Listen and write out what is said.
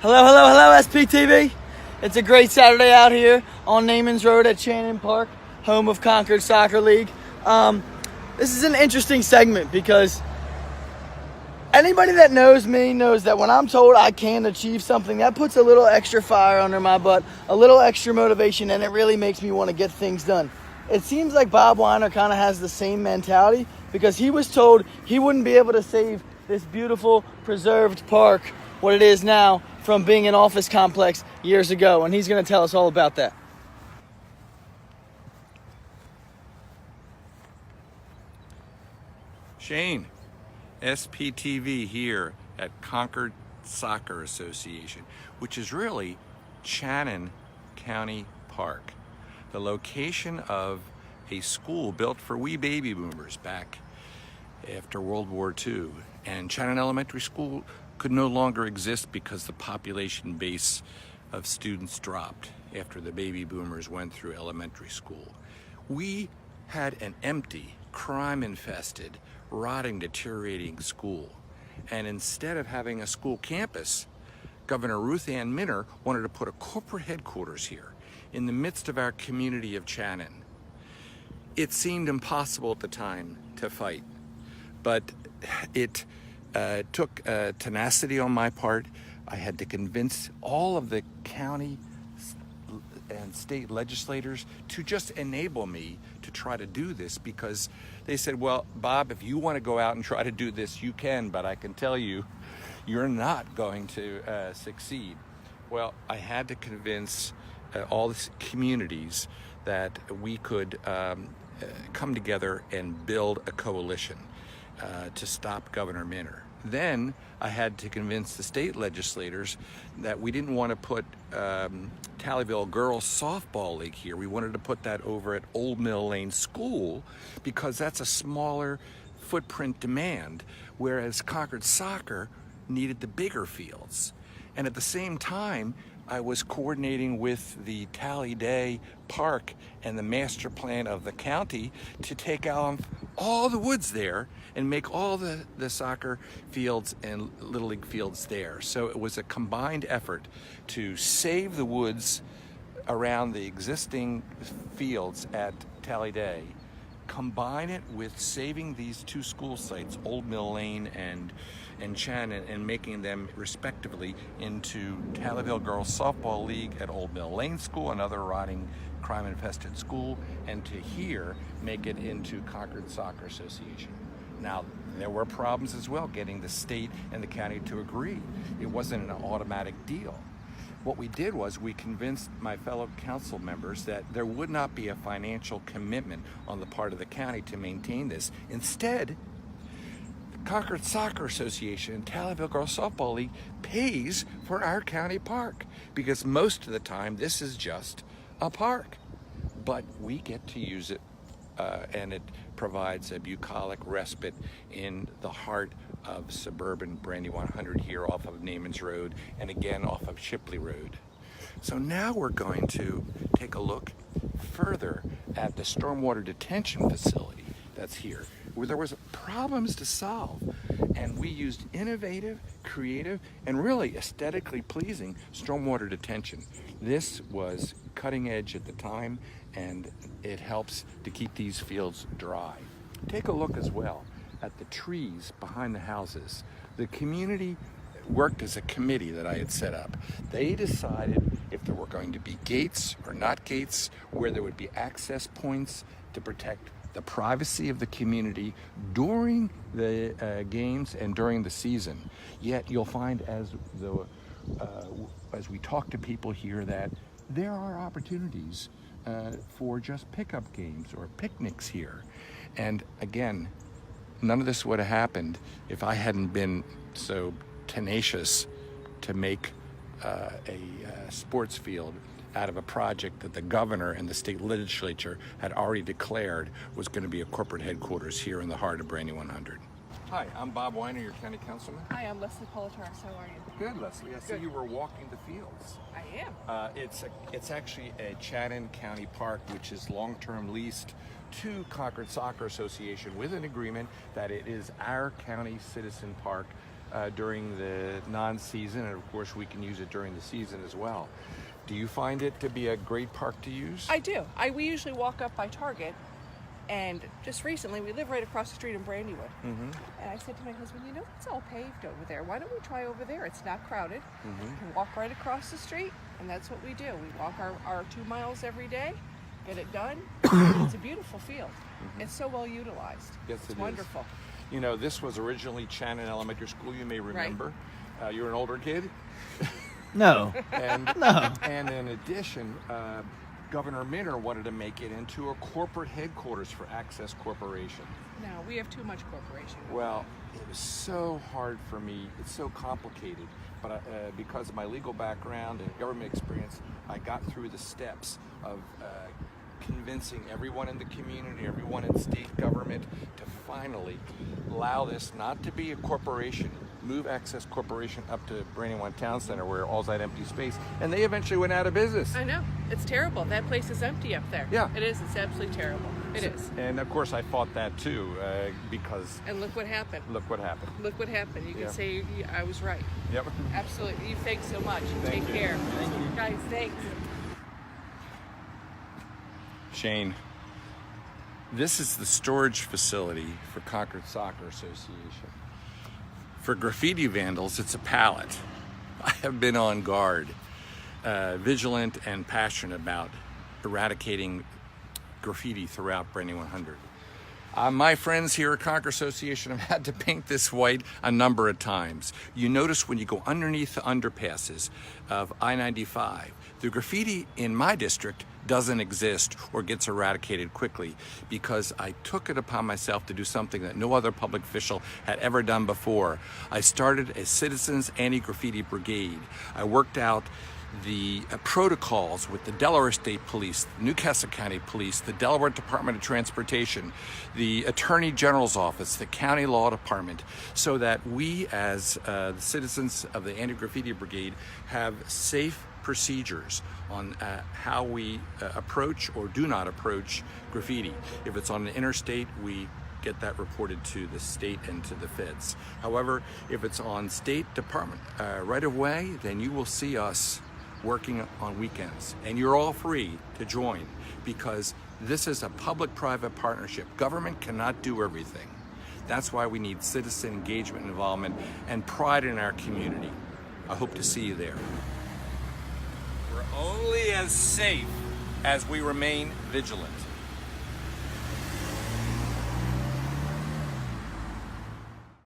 Hello, SPTV. It's a great Saturday out here on Naamans Road at Channin Park, home of Concord Soccer League. This is an interesting segment because anybody that knows me knows that when I'm told I can achieve something, that puts a little extra fire under my butt, a little extra motivation, and it really makes me want to get things done. It seems like Bob Weiner kind of has the same mentality because he was told he wouldn't be able to save this beautiful preserved park, what it is now, from being an office complex years ago, and he's going to tell us all about that. Shane, SPTV here at Concord Soccer Association, which is really Channin County Park, the location of a school built for we baby boomers back after World War II. And Channin Elementary School could no longer exist because the population base of students dropped after the baby boomers went through elementary school. We had an empty, crime-infested, rotting, deteriorating school. And instead of having a school campus, Governor Ruth Ann Minner wanted to put a corporate headquarters here in the midst of our community of Channin. It seemed impossible at the time to fight, but it took tenacity on my part. I had to convince all of the county and state legislators to just enable me to try to do this, because they said, well, Bob, if you want to go out and try to do this, you can, but I can tell you, you're not going to succeed. Well, I had to convince all the communities that we could come together and build a coalition to stop Governor Minner. Then I had to convince the state legislators that we didn't want to put Talleyville Girls Softball League here. We wanted to put that over at Old Mill Lane School because that's a smaller footprint demand, whereas Concord Soccer needed the bigger fields. And at the same time, I was coordinating with the Talleyville Park and the master plan of the county to take out all the woods there and make all the soccer fields and Little League fields there. So it was a combined effort to save the woods around the existing fields at Talleyville, combine it with saving these two school sites, Old Mill Lane and Channin, and making them respectively into Talleyville Girls Softball League at Old Mill Lane School, another rotting, crime-infested school, and to here make it into Concord Soccer Association. Now, there were problems as well getting the state and the county to agree. It wasn't an automatic deal. What we did was we convinced my fellow council members that there would not be a financial commitment on the part of the county to maintain this. Instead, the Concord Soccer Association and Talleyville Girls Softball League pays for our county park, because most of the time this is just a park, but we get to use it and it provides a bucolic respite in the heart of suburban Brandywine 100 here off of Naamans Road and again off of Shipley Road. So now we're going to take a look further at the stormwater detention facility that's here, where there was problems to solve, and we used innovative, creative, and really aesthetically pleasing stormwater detention. This was cutting edge at the time, and it helps to keep these fields dry. Take a look as well at the trees behind the houses. The community worked as a committee that I had set up. They decided if there were going to be gates or not gates, where there would be access points to protect the privacy of the community during the games and during the season. Yet you'll find as we talk to people here that there are opportunities for just pickup games or picnics here. And again, none of this would have happened if I hadn't been so tenacious to make a sports field out of a project that the governor and the state legislature had already declared was going to be a corporate headquarters here in the heart of Brandywine 100. Hi, I'm Bob Weiner, your county councilman. Hi, I'm Leslie Politaris. How are you? Good, Leslie. I see you were walking the fields. I am. It's actually a Channin County Park, which is long-term leased to Concord Soccer Association with an agreement that it is our county citizen park during the non-season, and of course we can use it during the season as well. Do you find it to be a great park to use? I do. We usually walk up by Target, and just recently we live right across the street in Brandywine. Mm-hmm. And I said to my husband, you know, it's all paved over there. Why don't we try over there? It's not crowded. Mm-hmm. We can walk right across the street, and that's what we do. We walk our 2 miles every day, get it done. It's a beautiful field. Mm-hmm. It's so well utilized. Yes, it's it is. wonderful. You know, this was originally Channin Elementary School, you may remember. Right. You're an older kid. No. And, No. And in addition, Governor Minner wanted to make it into a corporate headquarters for Access Corporation. No, we have too much corporation. Well, it was so hard for me. It's so complicated. But because of my legal background and government experience, I got through the steps of convincing everyone in the community, everyone in state government to finally allow this not to be a corporation, move Access Corporation up to Brandywine Town Center where all's that empty space, and they eventually went out of business. I know. It's terrible. That place is empty up there. Yeah. It is. It's absolutely terrible. It is. And of course I fought that too, because And look what happened. look what happened. Look what happened. You can Yeah. say I was right. Yep. Absolutely. You thanks so much. Thank Take you. care. Thank you. Guys, thanks. Shane, this is the storage facility for Concord Soccer Association. For graffiti vandals, it's a pallet. I have been on guard, vigilant and passionate about eradicating graffiti throughout Brandywine 100. My friends here at Concord Association have had to paint this white a number of times. You notice when you go underneath the underpasses of I-95, the graffiti in my district doesn't exist or gets eradicated quickly because I took it upon myself to do something that no other public official had ever done before. I started a Citizens Anti-Graffiti Brigade. I worked out the protocols with the Delaware State Police, the Newcastle County Police, the Delaware Department of Transportation, the Attorney General's Office, the County Law Department, so that we as the citizens of the Anti-Graffiti Brigade have safe procedures on how we approach or do not approach graffiti. If it's on an interstate, we get that reported to the state and to the feds. However, if it's on state department right of way, then you will see us working on weekends, and you're all free to join because this is a public-private partnership. Government cannot do everything. That's why we need citizen engagement and involvement and pride in our community. I hope to see you there. We're only as safe as we remain vigilant.